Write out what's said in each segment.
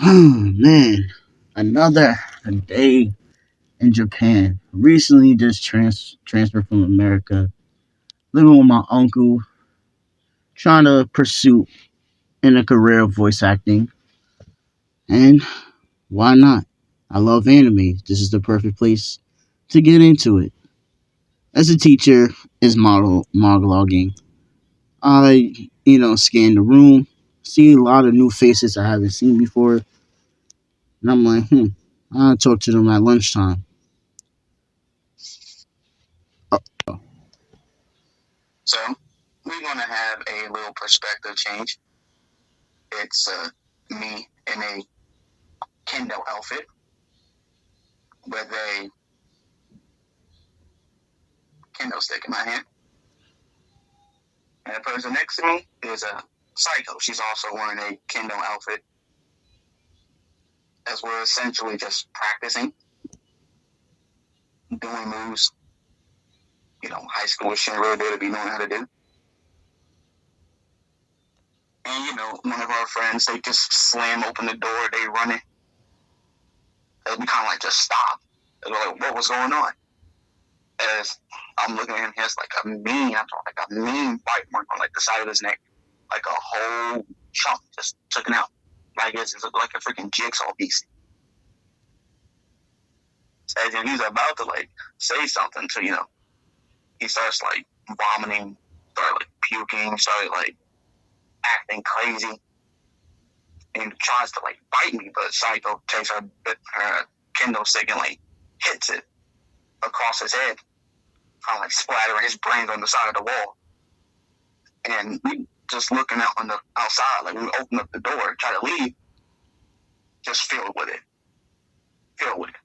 Oh man, another day in Japan. Recently just transferred from America, living with my uncle, trying to pursue in a career of voice acting. And why not? I love anime. This is the perfect place to get into it. As a teacher is monologuing. I scan the room, see a lot of new faces I haven't seen before, and I'm like, I'll talk to them at lunchtime. So we're gonna have a little perspective change. It's me in a kendo outfit with a kendo stick in my hand, and the person next to me is a psycho. She's also wearing a kendo outfit, as we're essentially just practicing doing moves. High school shouldn't really be able to be knowing how to do. And one of our friends, they just slam open the door, they run it. And we kind of like just stop. And we're like, what was going on? As I'm looking at him, he has like a mean bite mark on like the side of his neck. Like a whole chunk just taken out. Like it's like a freaking jigsaw piece. As he's about to like say something to, he starts like vomiting, started like puking, started like acting crazy, and tries to like bite me, but Psycho takes her kendo stick and like hits it across his head, kind of like splattering his brains on the side of the wall. And we just looking out on the outside, like we open up the door, try to leave, just filled with it.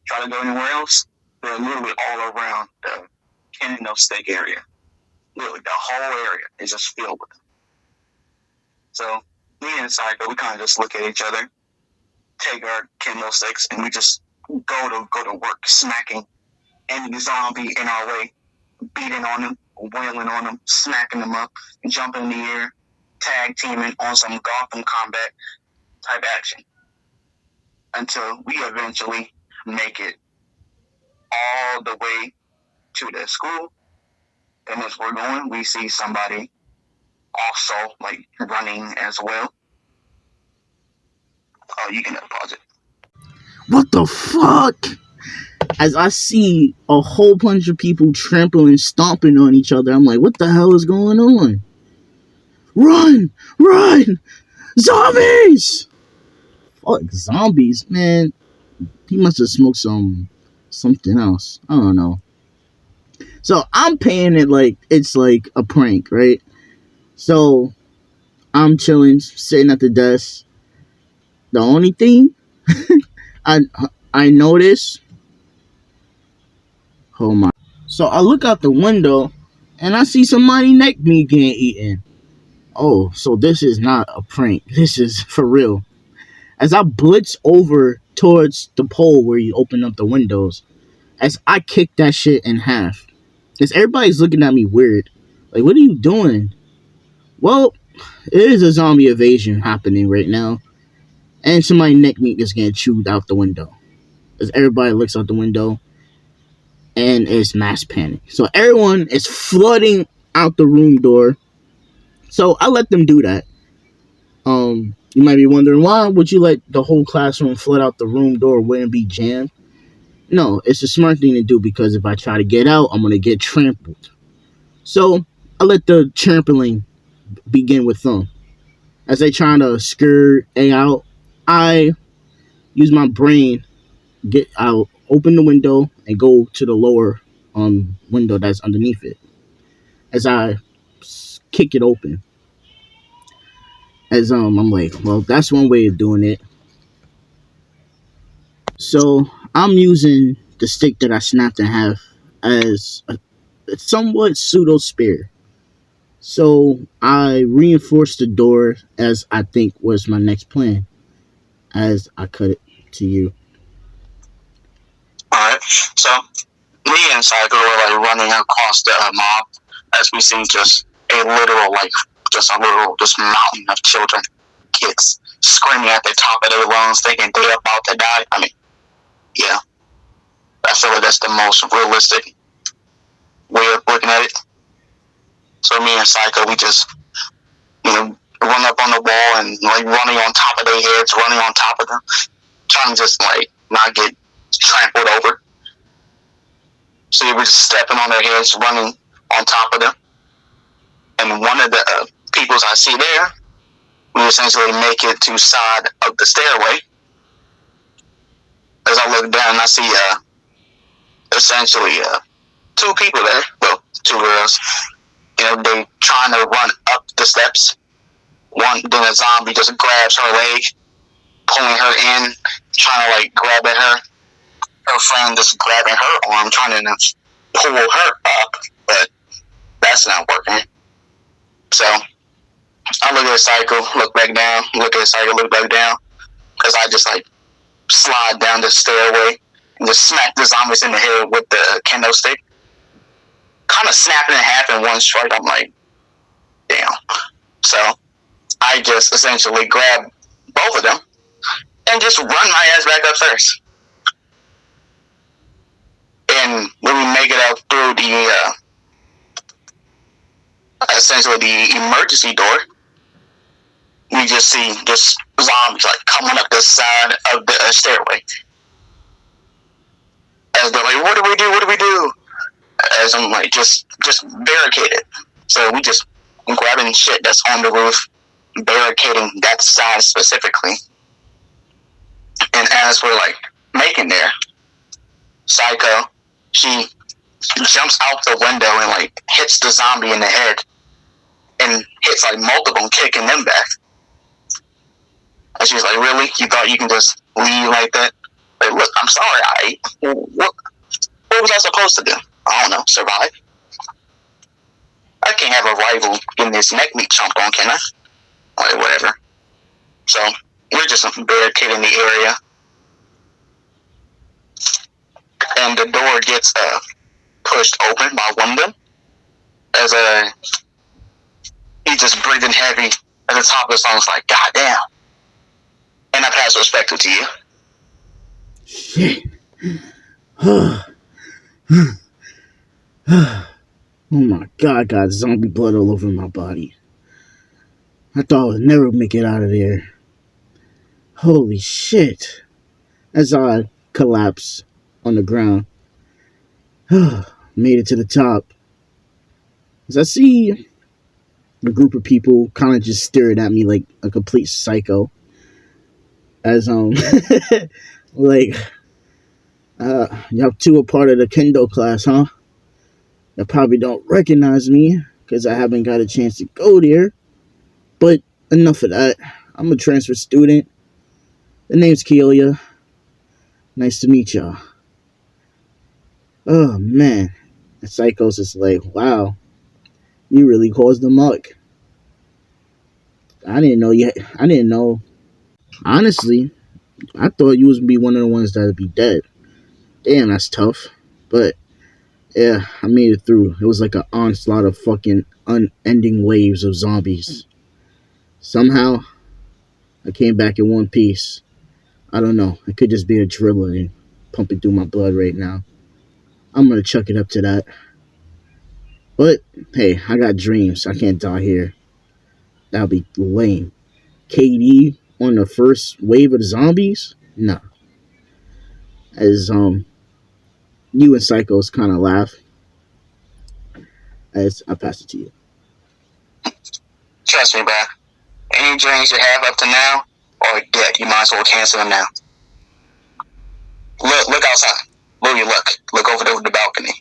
Try to go anywhere else, they're literally all around the kendo stick area. Literally, the whole area is just filled with them. So me and Psycho, we kind of just look at each other, take our kendo sticks, and we just go to work, smacking any zombie in our way, beating on them, wailing on them, smacking them up, jumping in the air, tag teaming on some Gotham combat type action, until we eventually make it all the way to the school. And as we're going, we see somebody also like running as well. Oh, you can pause it. What the fuck? As I see a whole bunch of people trampling, stomping on each other, I'm like, what the hell is going on? Run! Run! Zombies! Fuck, zombies, man. He must have smoked something else. I don't know. So I'm paying it like it's like a prank, right? So I'm chilling, sitting at the desk. The only thing I notice. Oh my! So I look out the window and I see somebody next to me getting eaten. Oh, so this is not a prank. This is for real. As I blitz over towards the pole where you open up the windows, as I kick that shit in half. Because everybody's looking at me weird. Like, what are you doing? Well, it is a zombie invasion happening right now. And somebody neck meat is getting chewed out the window. As everybody looks out the window and it's mass panic. So everyone is flooding out the room door. So I let them do that. You might be wondering, why would you let the whole classroom flood out the room door? Wouldn't be jammed? No, it's a smart thing to do, because if I try to get out, I'm gonna get trampled. So I let the trampling begin with them. As they trying to skirt A out, I use my brain, get out, open the window, and go to the lower window that's underneath it. As I kick it open. As I'm like, well, that's one way of doing it. So I'm using the stick that I snapped in half as a somewhat pseudo spear. So I reinforced the door, as I think was my next plan, as I cut it to you. Alright, so me and Psycho were like running across the mob, as we see just a literal, just mountain of children kids screaming at the top of their lungs, thinking they're about to die. I mean, yeah, I feel like that's the most realistic way of looking at it. So me and Psycho, we just, run up on the wall and like running on top of their heads, running on top of them, trying to just like not get trampled over. So we were just stepping on their heads, running on top of them. And one of the peoples I see there, we essentially make it to the side of the stairway. As I look down, I see essentially two people there. Well, two girls. They trying to run up the steps. Then a zombie just grabs her leg, pulling her in, trying to like grab at her. Her friend just grabbing her arm, trying to pull her up, but that's not working. So I look at Psycho, look back down, look at Psycho, look back down, because I just like slide down the stairway and just smack the zombies in the head with the kendo stick. Kind of snapping in half in one strike. I'm like, damn. So I just essentially grab both of them and just run my ass back upstairs. And when we make it up through the essentially the emergency door, we just see just zombies like coming up the side of the stairway. As they're like, what do we do? What do we do? As I'm like, just barricade it. So we just grabbing shit that's on the roof, barricading that side specifically. And as we're like making there, Psycho, she jumps out the window and like hits the zombie in the head and hits like multiple, kicking them back. And she's like, really? You thought you can just leave like that? Like, look, I'm sorry, what was I supposed to do? I don't know, survive? I can't have a rival getting his neck meat chomped on, can I? Like, whatever. So, we're just barricading the area. And the door gets pushed open by one of them. As he's just breathing heavy at the top of the song. It's like, God damn. And I pass respect to you. Shit. Oh my god, got zombie blood all over my body. I thought I would never make it out of there. Holy shit. As I collapse on the ground. Made it to the top. As I see a group of people kind of just staring at me like a complete psycho. As like y'all two are part of the kendo class, huh? You probably don't recognize me because I haven't got a chance to go there. But enough of that. I'm a transfer student. The name's Keelia. Nice to meet y'all. Oh man, the Psycho's is like, wow, you really caused the muck. I didn't know. Honestly, I thought you was gonna be one of the ones that'd be dead. Damn, that's tough. But yeah, I made it through. It was like an onslaught of fucking unending waves of zombies. Somehow, I came back in one piece. I don't know. It could just be adrenaline pumping through my blood right now. I'm gonna chuck it up to that. But hey, I got dreams. I can't die here. That'll be lame. KD on the first wave of the zombies? Nah. As you and Psychos kind of laugh. As I pass it to you. Trust me, bro. Any dreams you have up to now are dead. You might as well cancel them now. Look outside. Look over the balcony.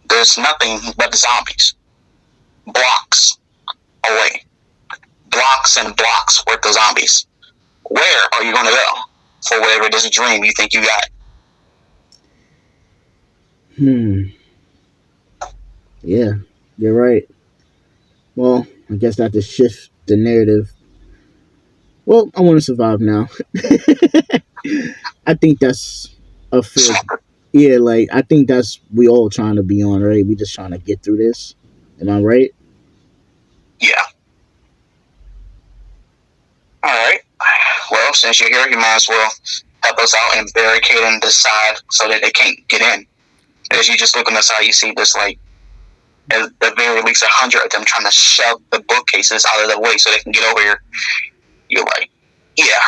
There's nothing but zombies. Blocks away. Blocks and blocks worth of zombies. Where are you going to go for whatever this dream you think you got? Yeah, you're right. Well, I guess I have to shift the narrative. Well, I want to survive now. I think that's a fair. Yeah, like, I think that's we all trying to be on, right? We just trying to get through this. Am I right? Yeah. All right. Well, since you're here, you might as well help us out and barricading the side so that they can't get in. As you just look on the side, you see this like at the very least 100 of them trying to shove the bookcases out of the way so they can get over here. You're like, yeah,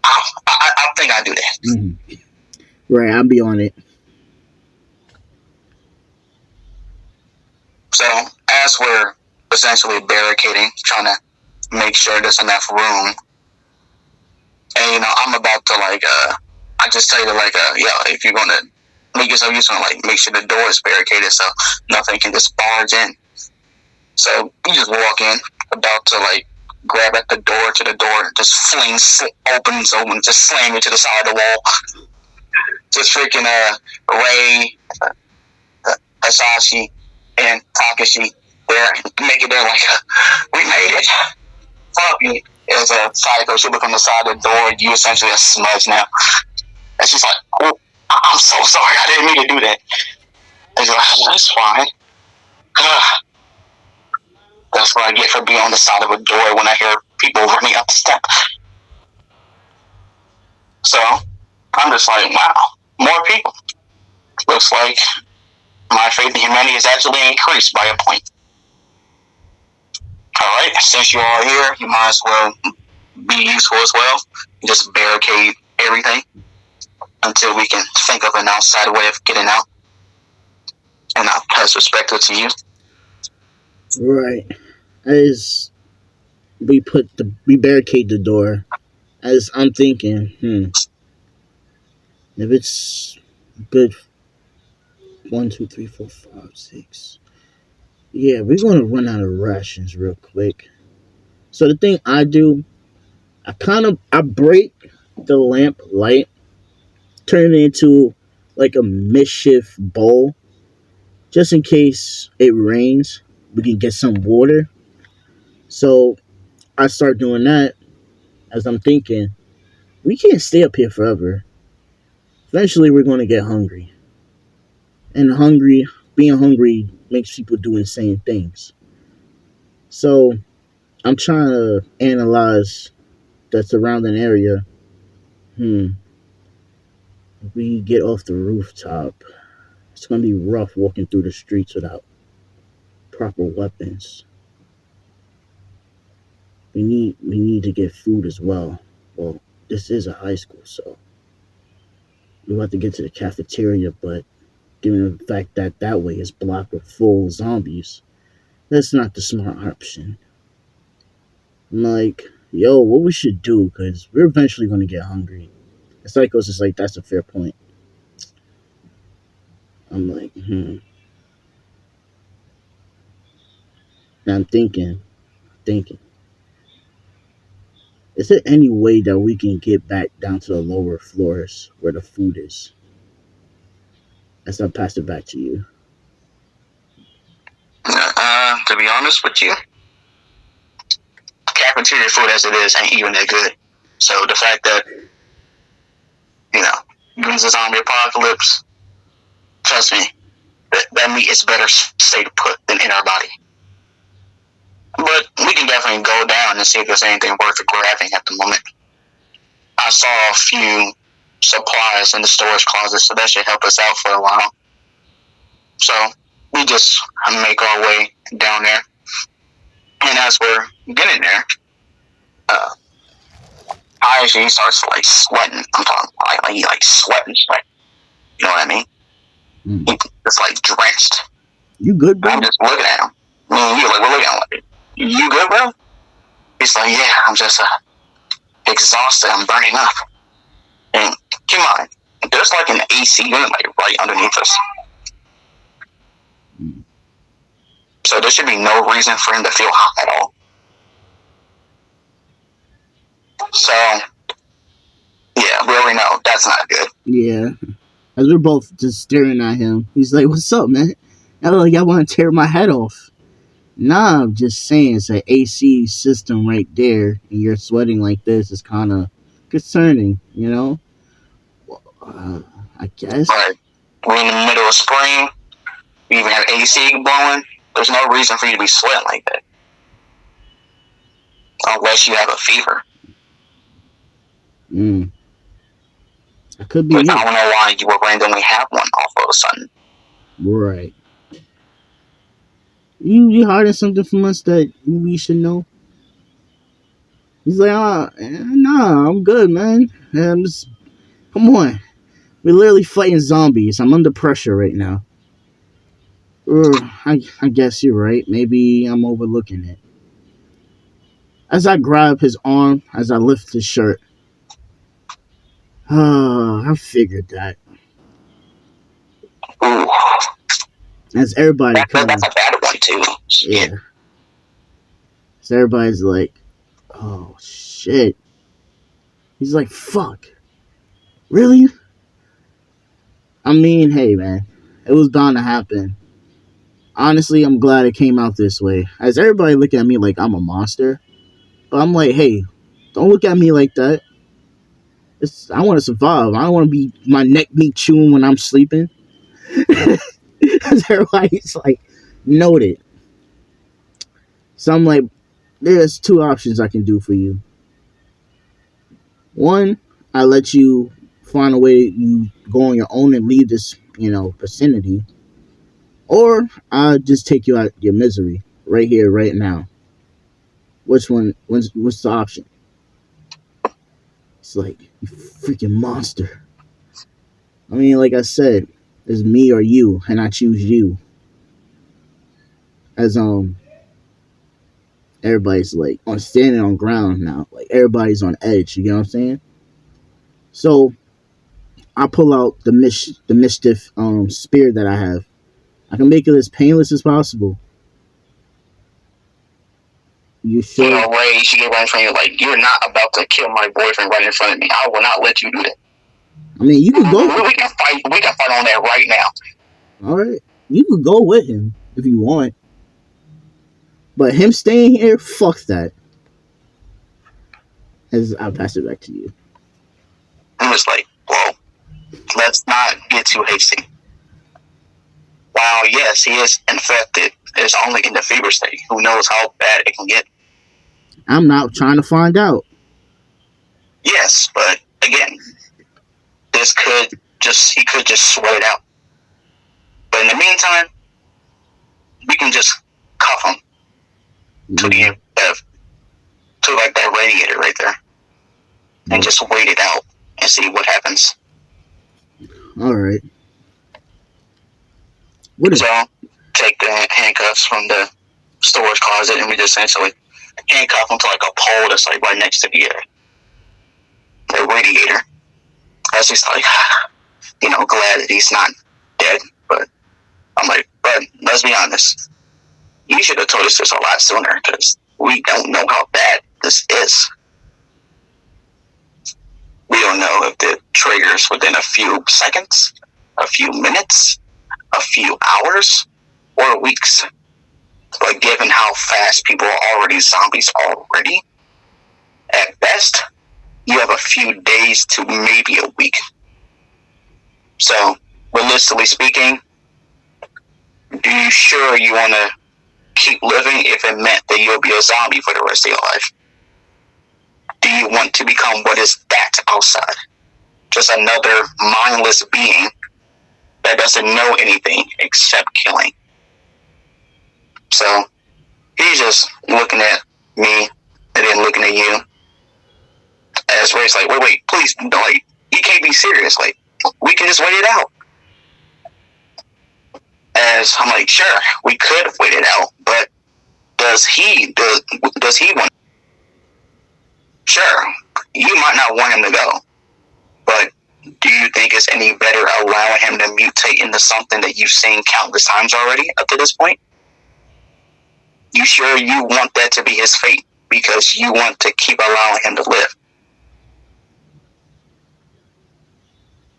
I think I do that. Mm-hmm. Right, I'll be on it. So as we're essentially barricading, trying to make sure there's enough room, and I'm about to I just tell you yeah, if you're gonna make yourself useful, like make sure the door is barricaded so nothing can just barge in. So you just walk in, about to grab at the door to the door, just flings opens open, just slam you to the side of the wall. Just freaking Ray, Asashi, and Takashi there, make it there we made it. Fuck you. As a psycho, she look on the side of the door, you essentially a smudge now. And she's like, oh, I'm so sorry, I didn't mean to do that. And you're like, that's fine. That's what I get for being on the side of a door when I hear people running up the step. So I'm just like, wow, more people. Looks like my faith in humanity is actually increased by a point. All right, since you're all here, you might as well be useful as well. Just barricade everything until we can think of an outside way of getting out. And I'll pass respect to you. Right. As we barricade the door, as I'm thinking, if it's good 1, 2, 3, 4, 5, 6. Yeah, we're gonna run out of rations real quick. So the thing I do, I break the lamp light, turn it into like a mischief bowl, just in case it rains. We can get some water. So I start doing that as I'm thinking, we can't stay up here forever. Eventually, we're going to get hungry. And being hungry makes people do insane things. So I'm trying to analyze the surrounding area. If we get off the rooftop, it's going to be rough walking through the streets without proper weapons. We need to get food as well. Well, this is a high school, so we'll have to get to the cafeteria, but given the fact that that way is blocked with full zombies, that's not the smart option. I'm like, yo, what we should do, because we're eventually going to get hungry. The Psycho's is like, that's a fair point. I'm like, And I'm thinking, is there any way that we can get back down to the lower floors where the food is? As I pass it back to you. To be honest with you, cafeteria food as it is ain't even that good. So the fact that, brings a zombie apocalypse, trust me, that meat is better stayed put than in our body. But we can definitely go down and see if there's anything worth grabbing at the moment. I saw a few supplies in the storage closet, so that should help us out for a while. So we just make our way down there. And as we're getting there, I actually starts sweating. I'm talking he sweating. You know what I mean? He just drenched. You good, bro? I'm just looking at him. We're looking at him you good, bro? He's like, yeah, I'm just exhausted. I'm burning up. And keep in mind, there's an AC unit right underneath us. So there should be no reason for him to feel hot at all. So, yeah, we already know that's not good. Yeah. As we're both just staring at him, he's like, what's up, man? I look like I want to tear my head off. Nah, I'm just saying it's an AC system right there, and you're sweating like this is kind of concerning, I guess. Right. We're in the middle of spring. We even have AC blowing. There's no reason for you to be sweating like that. Unless you have a fever. Mm, that could be But I me. don't know why you would randomly have one all of a sudden. Right. You hiding something from us that we should know? He's like, nah, I'm good, man. Come on. We're literally fighting zombies. I'm under pressure right now. I guess you're right. Maybe I'm overlooking it. As I grab his arm, as I lift his shirt. I figured that. Ooh, As everybody kind that's of, a bad one too. Shit. yeah. So everybody's like, oh, shit. He's like, fuck. Really? I mean, hey, man. It was bound to happen. Honestly, I'm glad it came out this way. As everybody look at me like I'm a monster. But I'm like, hey, don't look at me like that. I want to survive. I don't want to be my neck meat chewing when I'm sleeping. Because everybody's like, noted. So I'm like, there's two options I can do for you. One, I let you find a way you go on your own and leave this, vicinity. Or I'll just take you out of your misery right here, right now. Which one? What's the option? It's like, you freaking monster. I mean, like I said, it's me or you, and I choose you. As everybody's like on standing on ground now. Like everybody's on edge. You know what I'm saying? So I pull out the mischief spear that I have. I can make it as painless as possible. You You sure? know, Ray, she get right in front of you like, you're not about to kill my boyfriend right in front of me. I will not let you do that. I mean, you could go. We can fight. We can fight on that right now. All right, you could go with him if you want, but him staying here, fuck that. As I pass it back to you. I'm just like, well, let's not get too hasty. While yes, he is infected, it's only in the fever state. Who knows how bad it can get? I'm not trying to find out. Yes, but again, this could he could just sweat it out. But in the meantime, we can just cuff him to the to like that radiator right there, and just wait it out and see what happens. All right. What is? So take the handcuffs from the storage closet, and we just essentially handcuff him to like a pole that's like right next to the radiator. As he's like, glad that he's not dead. But I'm like, but let's be honest. You should have told us this a lot sooner because we don't know how bad this is. We don't know if it triggers within a few seconds, a few minutes, a few hours, or weeks. But given how fast people are already zombies already, at best, you have a few days to maybe a week. So, realistically speaking, do you sure you want to keep living if it meant that you'll be a zombie for the rest of your life? Do you want to become what is that outside? Just another mindless being that doesn't know anything except killing. So, he's just looking at me and then looking at you. As Ray's like, wait, please, like, you can't be serious. Like, we can just wait it out. As I'm like, sure, we could wait it out, but does he want? Sure, you might not want him to go, but do you think it's any better allowing him to mutate into something that you've seen countless times already up to this point? You sure you want that to be his fate because you want to keep allowing him to live?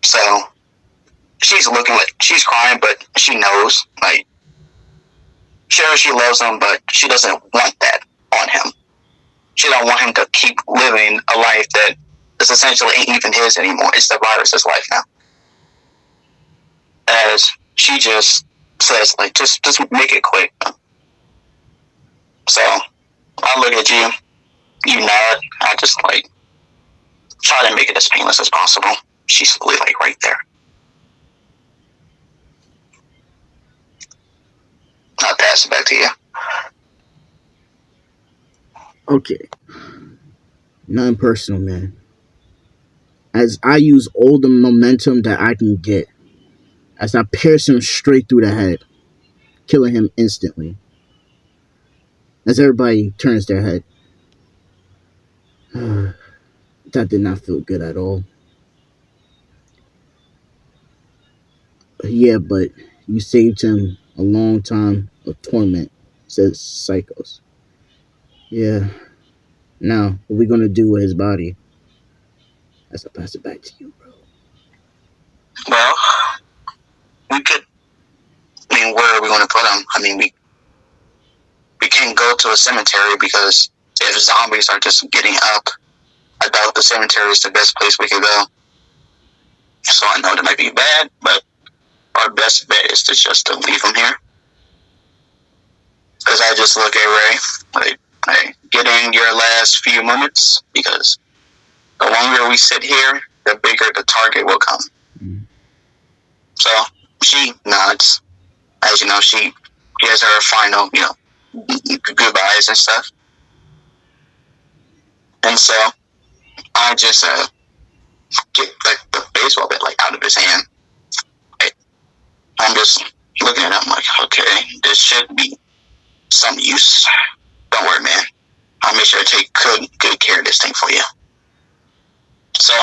So she's looking like she's crying, but she knows, like, sure, she loves him, but she doesn't want that on him. She don't want him to keep living a life that is essentially ain't even his anymore. It's the virus's life now. As she just says, like, just make it quick. So I look at you, you nod. I just like, try to make it as painless as possible. She's literally like right there. I'll pass it back to you. Okay. Nothing personal, man. As I use all the momentum that I can get, as I pierce him straight through the head, killing him instantly. As everybody turns their head. That did not feel good at all. Yeah, but you saved him a long time of torment, says Psychos. Yeah. Now, what are we gonna do with his body? As I pass it back to you, bro. Well, we could. I mean, where are we going to put him? I mean, we can't go to a cemetery because if zombies are just getting up, I doubt the cemetery is the best place we could go. So I know that might be bad, but our best bet is to just to leave him here. Because I just look at Ray, like, get in your last few moments, because the longer we sit here, the bigger the target will come. Mm. So she nods. As you know, she gives her final, goodbyes and stuff. And so I just get the baseball bat out of his hand. I'm just looking at him like, okay, this should be some use. Don't worry, man. I'll make sure to take good care of this thing for you. So,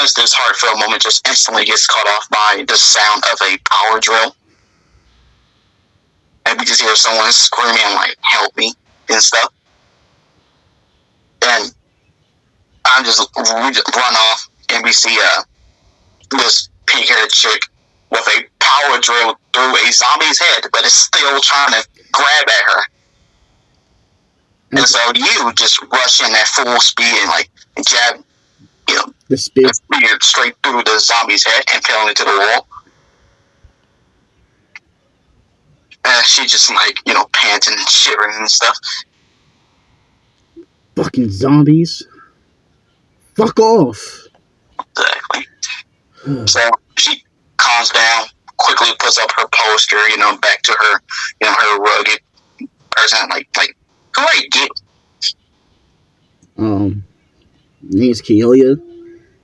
as this heartfelt moment just instantly gets cut off by the sound of a power drill, and we just hear someone screaming like, help me, and stuff. And we just run off, and we see this pink-haired chick with a power drill through a zombie's head, but it's still trying to grab at her. And so you just rush in at full speed and jab, the spear straight through the zombie's head and pin it to the wall. And she just panting and shivering and stuff. Fucking zombies. Fuck off. Exactly. So she calms down, quickly puts up her poster, back to her, her rugged person, like, who are you, get? Name's Keoya.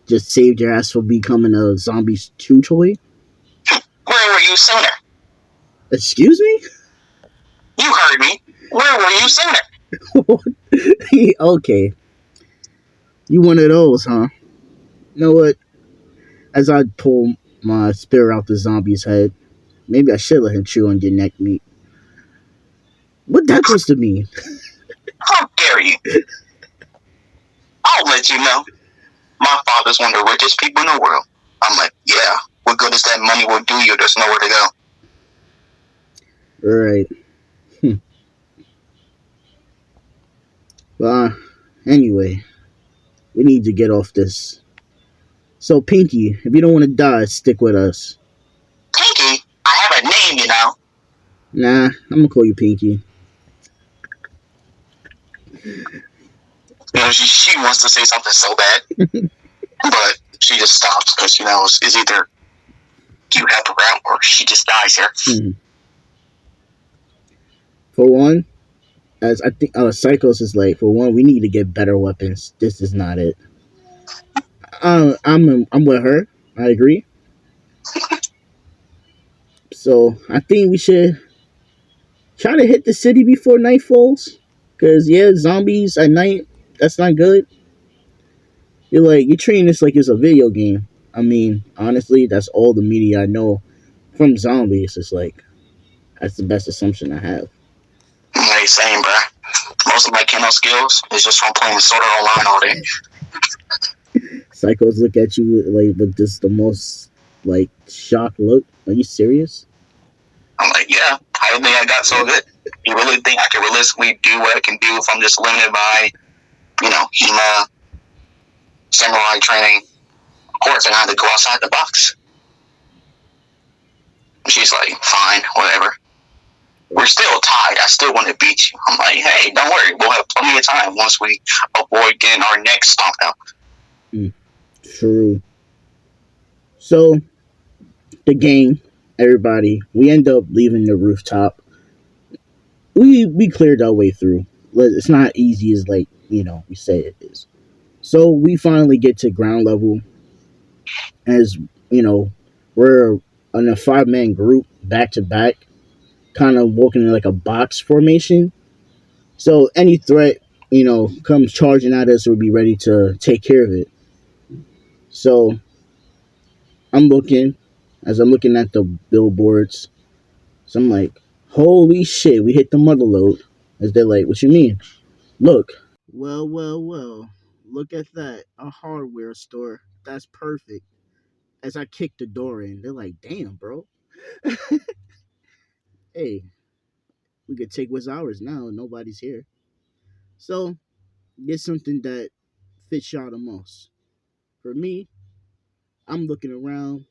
Just saved your ass for becoming a Zombies 2 toy. Where were you sooner? Excuse me? You heard me. Where were you sooner? Okay. You one of those, huh? You know what? As I pull my spear out the zombie's head, maybe I should let him chew on your neck meat. What that supposed to mean? How dare you? I'll let you know. My father's one of the richest people in the world. I'm like, yeah, what good is that money will do you? There's nowhere to go. Right. Well, anyway, we need to get off this. So, Pinky, if you don't want to die, stick with us. Pinky? I have a name, Nah, I'm gonna call you Pinky. She wants to say something so bad, but she just stops because it's either you have to rap or she just dies here. Mm-hmm. For one, as I think Psychos is like, for one, we need to get better weapons. This is not it. I'm with her. I agree. So I think we should try to hit the city before night falls. Cause zombies at night, that's not good. You're treating this like it's a video game. I mean, honestly, that's all the media I know from zombies. It's that's the best assumption I have. Like saying, bro, most of my Keno skills is just from playing Sword Art Online all day. Psychos look at you with just the most shocked look. Are you serious? I'm like, yeah, I don't think I got so good. You really think I can realistically do what I can do if I'm just limited by, HEMA, samurai training? Of course, I have to go outside the box. She's like, fine, whatever. we're still tied. I still want to beat you. I'm like, hey, don't worry. We'll have plenty of time once we avoid getting our necks stomped out. Mm, true. So the gang, everybody, we end up leaving the rooftop. We cleared our way through. It's not easy as like we say it is. So we finally get to ground level. As you know, we're in a 5-man group back to back, kind of walking in like a box formation. So any threat comes charging at us, we'll be ready to take care of it. So I'm looking as I'm looking at the billboards. So I'm like, holy shit, we hit the mother load. As they're like, what you mean? Look. Well, well, well. Look at that. A hardware store. That's perfect. As I kick the door in, they're like, damn, bro. Hey, we could take what's ours now. Nobody's here. So get something that fits y'all the most. For me, I'm looking around,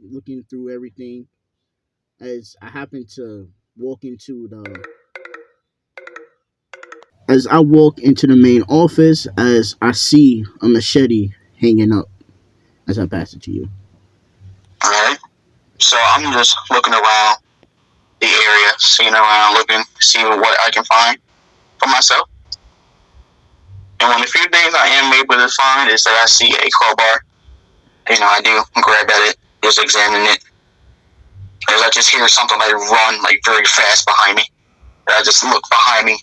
looking through everything. As I happen to walk into the as I walk into the main office, as I see a machete hanging up, as I pass it to you. All right. So I'm just looking around the area, seeing around, looking, seeing what I can find for myself. And one of the few things I am able to find is that I see a crowbar. I do grab at it, just examine it. As I just hear something like run like very fast behind me. I just look behind me,